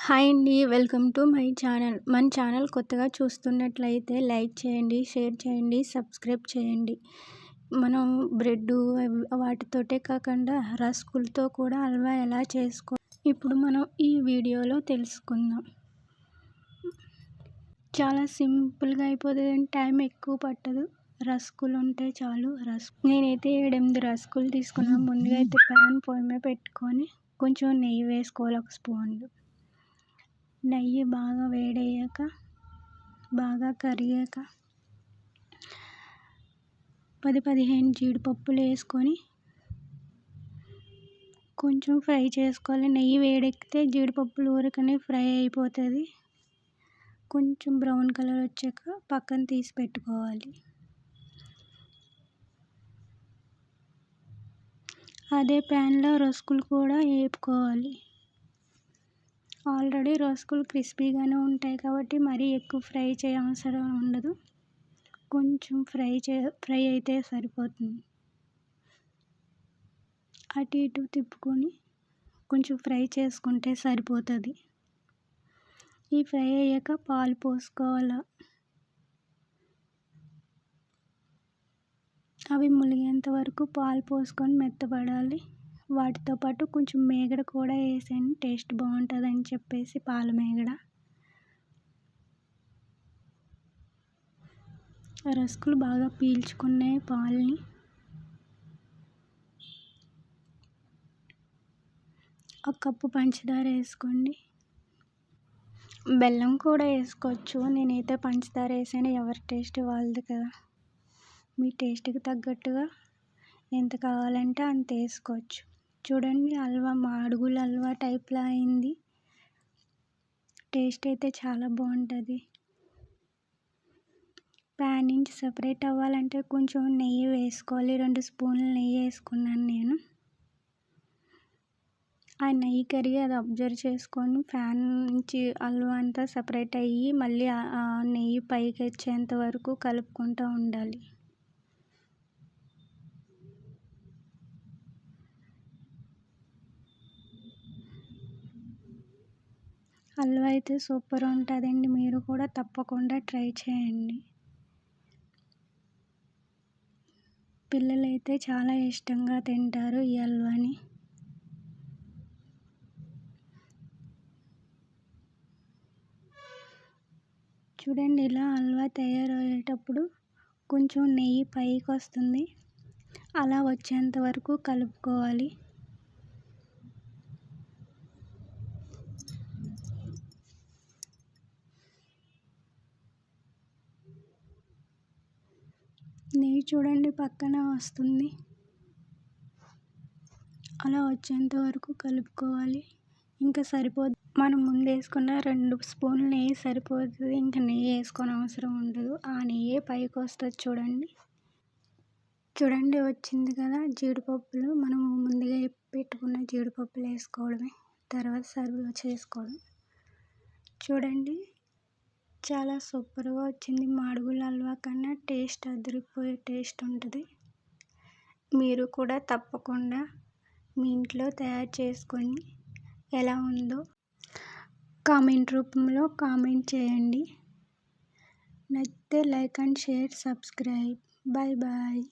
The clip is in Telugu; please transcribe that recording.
హాయ్ అండి. Welcome to my channel. మన ఛానల్ కొత్తగా చూస్తున్నట్లయితే లైక్ చేయండి, షేర్ చేయండి, సబ్స్క్రైబ్ చేయండి. మనం బ్రెడ్డు వాటితోటే కాకుండా రస్కులతో కూడా హల్వా ఎలా ఇప్పుడు మనం ఈ వీడియోలో తెలుసుకుందాం. చాలా సింపుల్గా అయిపోతుంది, టైం ఎక్కువ పట్టదు. రస్కులు ఉంటే చాలు. నేనైతే 7-8 రస్కులు తీసుకున్నాను. ముందుగా అయితే ప్యాన్ పొయ్యి మీద పెట్టుకొని కొంచెం నెయ్యి వేసుకోవాలి, 1 స్పూన్. నెయ్యి బాగా వేడయ్యాక, బాగా కరిగాక 10-15 జీడిపప్పులు వేసుకొని కొంచెం ఫ్రై చేసుకోవాలి. నెయ్యి వేడెక్కితే జీడిపప్పులు ఊరకనే ఫ్రై అయిపోతుంది. కొంచెం బ్రౌన్ కలర్ వచ్చాక పక్కన తీసి పెట్టుకోవాలి. అదే ప్యాన్లో రస్కులు కూడా వేపుకోవాలి. ఆల్రెడీ రస్కులు క్రిస్పీగానే ఉంటాయి కాబట్టి మరీ ఎక్కువ ఫ్రై చేయవసరం ఉండదు. కొంచెం ఫ్రై అయితే సరిపోతుంది. అటు ఇటు తిప్పుకొని కొంచెం ఫ్రై చేసుకుంటే సరిపోతుంది. ఈ ఫ్రై అయ్యాక పాలు పోసుకోవాలి. అవి ములిగేంత వరకు పాలు పోసుకొని మెత్తపడాలి. వాటితో పాటు కొంచెం మేగడ కూడా వేసాను, టేస్ట్ బాగుంటుందని చెప్పేసి పాల మేగడ. రస్కులు బాగా పీల్చుకున్నాయి పాలని. ఒక కప్పు పంచదార వేసుకోండి. బెల్లం కూడా వేసుకోవచ్చు. నేనైతే పంచదార వేసాను. ఎవరి టేస్ట్ వాళ్ళది కదా. మీ టేస్ట్కి తగ్గట్టుగా ఎంత కావాలంటే అంత వేసుకోవచ్చు. చూడండి, హల్వా మాడుగుల హల్వా టైప్లో అయింది. టేస్ట్ అయితే చాలా బాగుంటుంది. ప్యాన్ నుంచి సపరేట్ అవ్వాలంటే కొంచెం నెయ్యి వేసుకోవాలి. 2 స్పూన్లు నెయ్యి వేసుకున్నాను నేను. ఆ నెయ్యి కరిగి అది అబ్జర్వ్ చేసుకొని ప్యాన్ నుంచి హల్వా అంతా సపరేట్ అయ్యి మళ్ళీ ఆ నెయ్యి పైకి వచ్చేంత వరకు కలుపుకుంటూ ఉండాలి. హల్వా అయితే సూపర్ ఉంటుందండి. మీరు కూడా తప్పకుండా ట్రై చేయండి. పిల్లలైతే చాలా ఇష్టంగా తింటారు ఈ హల్వాని. చూడండి, ఇలా హల్వా తయారయ్యేటప్పుడు కొంచెం నెయ్యి పైకి వస్తుంది. అలా వచ్చేంత వరకు కలుపుకోవాలి. నెయ్యి చూడండి పక్కన వస్తుంది. అలా వచ్చేంత వరకు కలుపుకోవాలి. ఇంకా సరిపోదు. మనం ముందు వేసుకున్న 2 స్పూన్లు నెయ్యి సరిపోతుంది. ఇంకా నెయ్యి వేసుకొని అవసరం ఉండదు. ఆ నెయ్యే పైకి వస్తుంది. చూడండి వచ్చింది కదా. జీడిపప్పులు మనం ముందుగా పెట్టుకున్న జీడిపప్పులు వేసుకోవడమే, తర్వాత సర్వ్ చేసుకోవడం. చూడండి, చాలా సూపర్గా వచ్చింది. మాడుగుల హల్వా కన్నా టేస్ట్ అదిరిపోయే టేస్ట్ ఉంటుంది. మీరు కూడా తప్పకుండా మీ ఇంట్లో తయారు చేసుకొని ఎలా ఉందో కామెంట్ రూపంలో కామెంట్ చేయండి. నచ్చితే like and share, subscribe. Bye bye.